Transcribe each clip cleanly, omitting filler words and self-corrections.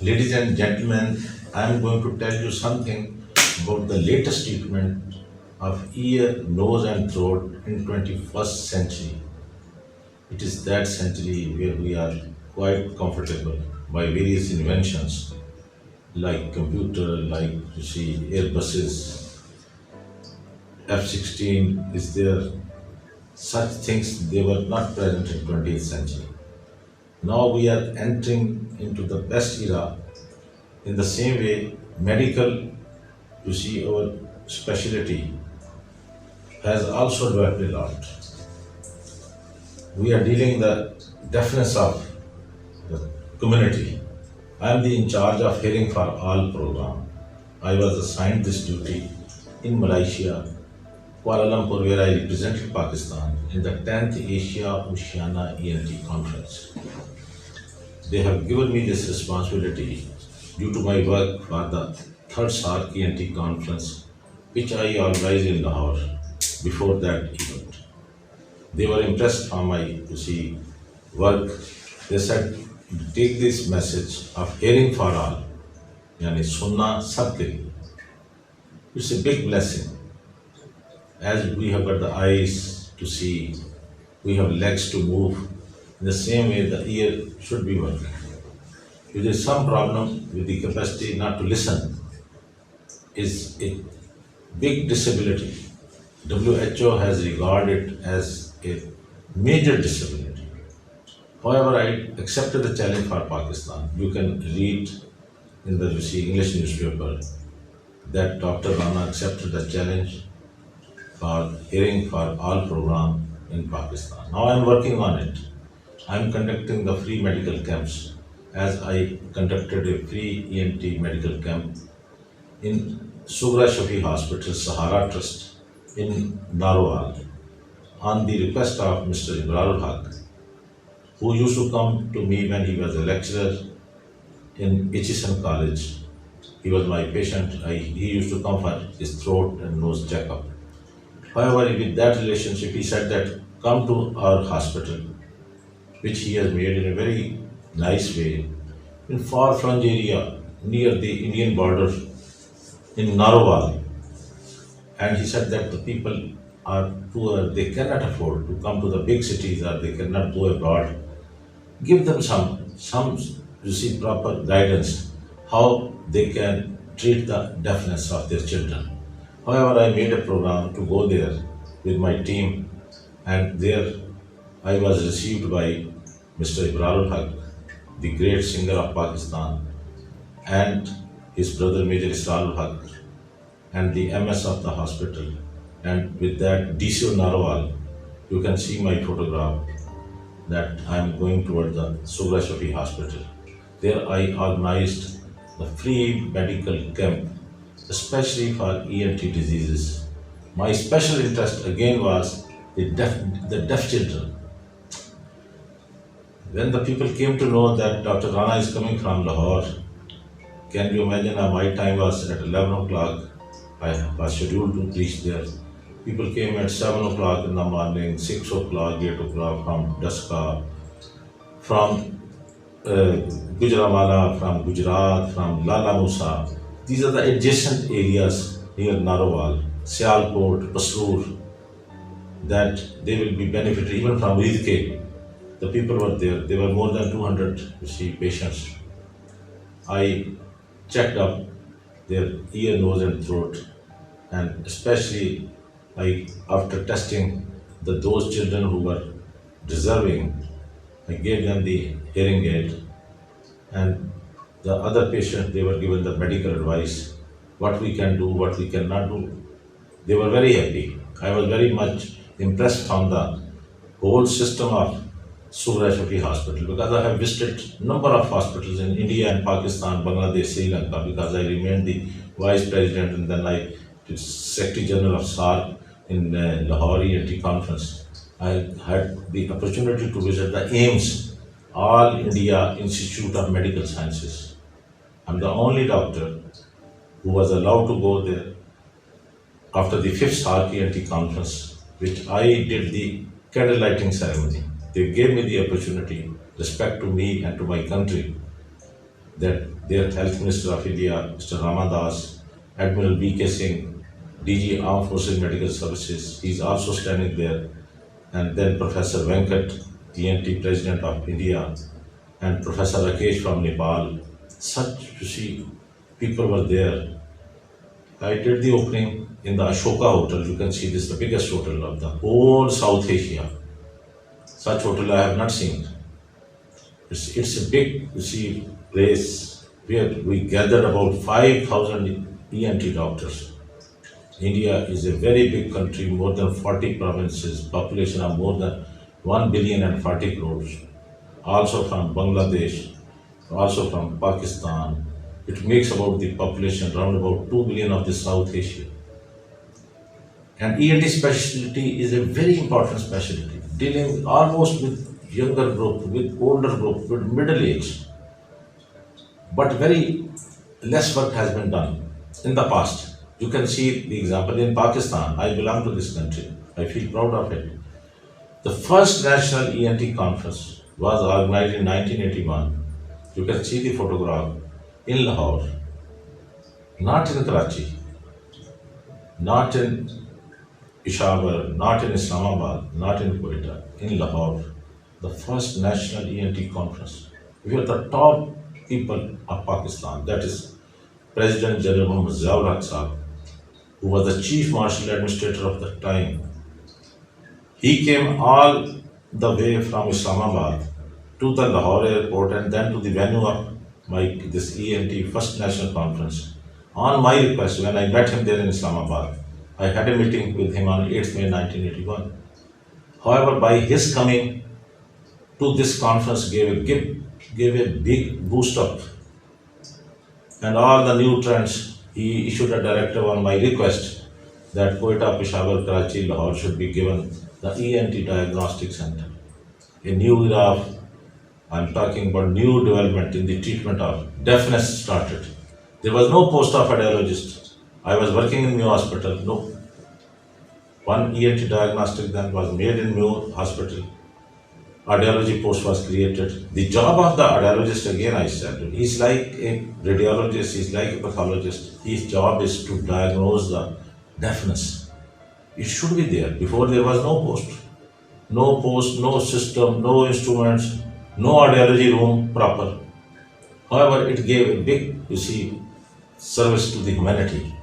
Ladies and gentlemen, I am going to tell you something about the latest treatment of ear, nose and throat in 21st century. It is that century where we are quite comfortable by various inventions like computer, like you see Airbuses, F-16 is there. Such things, they were not present in 20th century. Now we are entering into the best era. In the same way, medical, you see, our specialty has also developed a lot. We are dealing the deafness of the community. I am the in charge of Hearing for All program. I was assigned this duty in Malaysia, Kuala Lumpur, where I represented Pakistan in the 10th Asia Oceania E.N.T conference. They have given me this responsibility due to my work for the third SAARC E.N.T conference, which I organized in Lahore before that event. They were impressed from my, work. They said, take this message of hearing for all, yani sunna sabke liye. It's a big blessing. As we have got the eyes to see, we have legs to move. In the same way, the ear should be working. If there is some problem with the capacity not to listen, is a big disability. WHO has regarded it as a major disability. However, I accepted the challenge for Pakistan. You can read in the English newspaper that Dr. RANA accepted the challenge for Hearing for All program in Pakistan. Now I am working on it. I am conducting the free medical camps, as I conducted a free E.N.T medical camp in Sugra Shafi Hospital, Sahara Trust in Narwal, on the request of Mr. Ibrahul, who used to come to me when he was a lecturer in H.N. College. He was my patient. He used to come for his throat and nose checkup. However, with that relationship, he said that come to our hospital, which he has made in a very nice way, in far-flung area near the Indian border in Narwal. And he said that the people are poor, they cannot afford to come to the big cities or they cannot go abroad. Give them some proper guidance how they can treat the deafness of their children. However, I made a program to go there with my team, and there I was received by Mr. Ibrahul, the great singer of Pakistan, and his brother Major Israrul Haq, and the MS of the hospital, and with that DCO Narwal. You can see my photograph that I am going toward the Sugra Shafi Hospital. There I organized the free medical camp, especially for E.N.T diseases. My special interest again was the deaf children. When the people came to know that Dr. Rana is coming from Lahore, can you imagine my time was at 11 o'clock. I was scheduled to reach there. People came at 7 o'clock in the morning, 6 o'clock, 8 o'clock from Daska, from Gujranwala, from Gujarat, from Lala Musa. These are the adjacent areas near Narwal, Sialkot, Pasrur, that they will be benefited even from Ridke. The people were there. There were more than 200 patients. I checked up their ear, nose and throat, and especially after testing those children who were deserving, I gave them the hearing aid, and the other patients, they were given the medical advice, what we can do, what we cannot do. They were very happy. I was very much impressed from the whole system of Sugra Shafi Hospital, because I have visited number of hospitals in India and Pakistan, Bangladesh, Sri Lanka, because I remained the vice president and then I was secretary general of SAARC in Lahore E.N.T conference. I had the opportunity to visit the AIMS, All India Institute of Medical Sciences. I'm the only doctor who was allowed to go there after the fifth SAARC E.N.T conference, which I did the candle lighting ceremony. They gave me the opportunity, respect to me and to my country, that their Health Minister of India, Mr. Ramadas, Admiral B.K. Singh, DG Armed Forces Medical Services, he is also standing there, and then Professor Venkat, E.N.T. President of India, and Professor Rakesh from Nepal. Such, you see, people were there. I did the opening in the ASHOKA hotel. You can see this is the biggest hotel of the whole South Asia. Such hotel I have not seen. It's a big, you see, place where we gathered about 5,000 E.N.T. doctors. India is a very big country, more than 40 provinces, population of more than 1 billion and 40 crores. Also from Bangladesh, also from Pakistan. It makes about the population around about 2 billion of the South Asia. And E.N.T. specialty is a very important specialty, dealing almost with younger group, with older group, with middle age. But very less work has been done in the past. You can see the example in Pakistan. I belong to this country. I feel proud of it. The first national E.N.T. conference was organized in 1981. You can see the photograph in Lahore, not in Karachi, not in Peshawar, not in Islamabad, not in Quetta, in Lahore. The first national E.N.T. conference. We are the top people of Pakistan. That is President General Muhammad Ziaul Haq Sahab, who was the chief martial administrator of the time. He came all the way from Islamabad to the Lahore airport and then to the venue of this E.N.T. first national conference. On my request, when I met him there in Islamabad, I had a meeting with him on 8th May 1981. However, by his coming to this conference gave a big boost up, and all the new trends. He issued a directive on my request that Quetta, Peshawar, Karachi, Lahore should be given the E.N.T. Diagnostic Center. A new era of, I'm talking about new development in the treatment of deafness started. There was no post of audiologist. I was working in MAYO hospital. No. One E.N.T. diagnostic then was made in MAYO hospital. Audiology post was created. The job of the audiologist, again I said, he's like a radiologist, he's like a pathologist. His job is to diagnose the deafness. It should be there. Before there was no post. No post, no system, no instruments, no audiology room proper. However, it gave a big, you see, service to the humanity,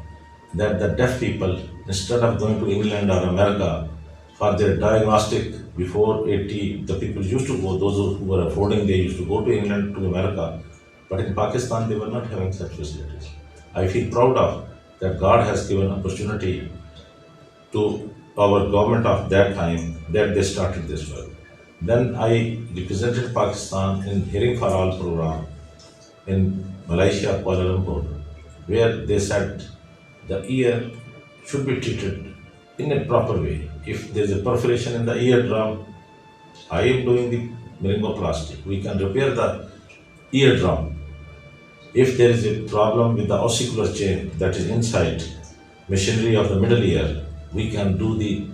that the deaf people, instead of going to England or America for their diagnostic, before 80, the people used to go, those who were affording, they used to go to England, to America. But in Pakistan, they were not having such facilities. I feel proud of that God has given opportunity to our government of that time that they started this work. Then I represented Pakistan in Hearing for All program in Malaysia, KUALALUMPUR, where they said the ear should be treated in a proper way. If there is a perforation in the eardrum, I am doing the laryngoplasty. We can repair the eardrum. If there is a problem with the ossicular chain that is inside machinery of the middle ear, we can do the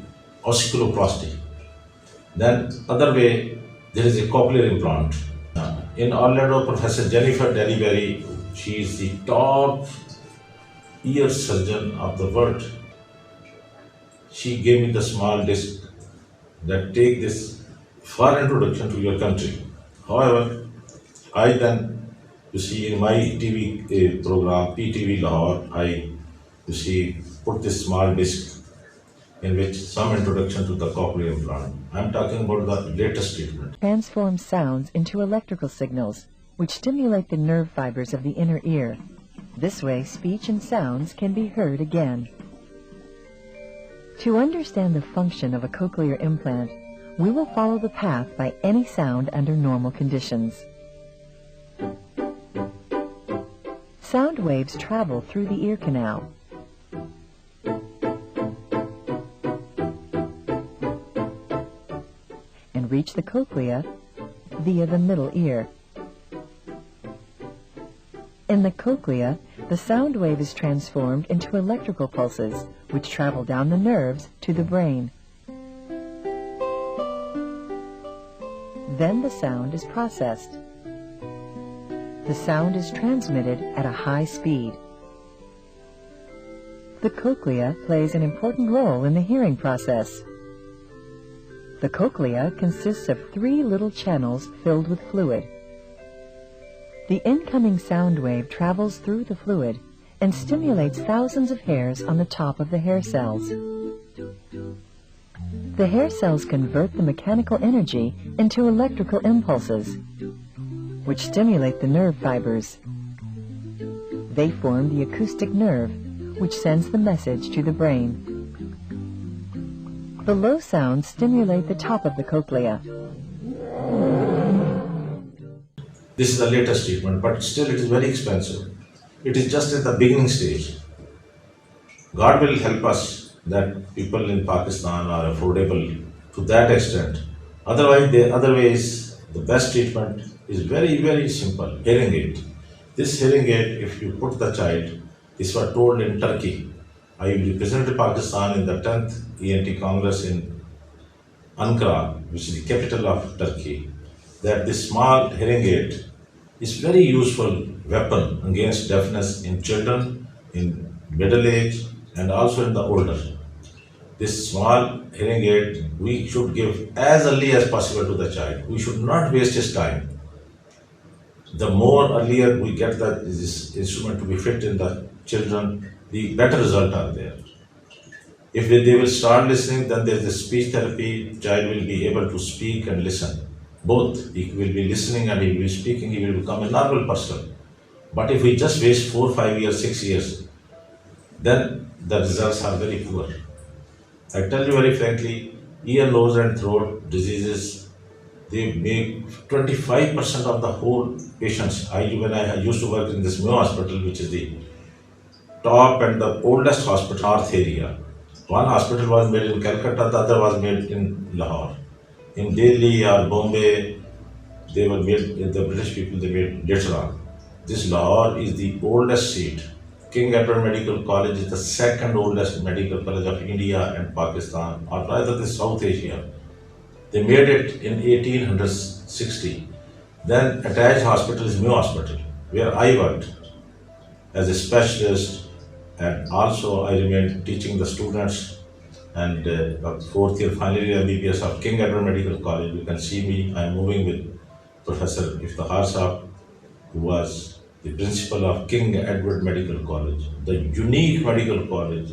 ossiculoplasty. Then other way, there is a cochlear implant. In Orlando, Professor Jennifer Dellyberry, she is the top ear surgeon of the world. She gave me the small disc that take this for introduction to your country. However, I then, you see, in my TV program, PTV Lahore, I, you see, put this small disc in which some introduction to the cochlear implant. I'm talking about the latest treatment. Transforms sounds into electrical signals, which stimulate the nerve fibers of the inner ear. This way, speech and sounds can be heard again. To understand the function of a cochlear implant, we will follow the path by any sound under normal conditions. Sound waves travel through the ear canal. And reach the cochlea via the middle ear. In the cochlea, the sound wave is transformed into electrical pulses, which travel down the nerves to the brain. Then the sound is processed. The sound is transmitted at a high speed. The cochlea plays an important role in the hearing process. The cochlea consists of 3 little channels filled with fluid. The incoming sound wave travels through the fluid and stimulates thousands of hairs on the top of the hair cells. The hair cells convert the mechanical energy into electrical impulses, which stimulate the nerve fibers. They form the acoustic nerve, which sends the message to the brain. The low sounds stimulate the top of the cochlea. This is the latest treatment, but still it is very expensive. It is just at the beginning stage. God will help us that people in Pakistan are affordable to that extent. Otherwise, the other ways, the best treatment is very, very simple. Hearing aid. This hearing aid, if you put the child, this was told in Turkey. I represented Pakistan in the 10th E.N.T Congress in Ankara, which is the capital of Turkey, that this small hearing aid is very useful weapon against deafness in children, in middle age, and also in the older. This small hearing aid we should give as early as possible to the child. We should not waste his time. The more earlier we get this instrument to be fit in the children, the better result are there. If they will start listening, then there is a speech therapy. Child will be able to speak and listen. Both. He will be listening and he will be speaking. He will become a normal person. But if we just waste 4, 5 years, 6 years, then the results are very poor. I tell you very frankly, ear, nose and throat diseases, they make 25% of the whole patients. When I used to work in this MAYO hospital, which is the top and the oldest hospital in North area. One hospital was made in Calcutta, the other was made in Lahore. In Delhi or Bombay, they were made, the British people, they made later on. This Lahore is the oldest seat. King Edward Medical College is the second oldest medical college of India and Pakistan, or rather the South Asia. They made it in 1860. Then attached hospital is MAYO Hospital, where I worked as a specialist, and also I remained teaching the students, and 4th year final year MBBS of King Edward Medical College. You can see me, I'm moving with Professor Iftihar Saab, who was the principal of King Edward Medical College, the unique medical college.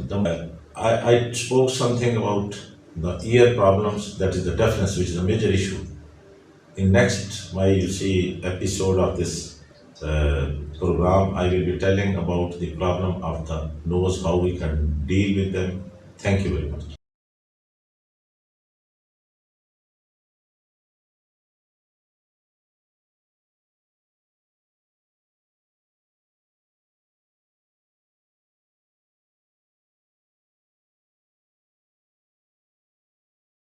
I spoke something about the ear problems, that is the deafness, which is a major issue. In next, you see, episode of this program, I will be telling about the problem of the nose, how we can deal with them. Thank you very much.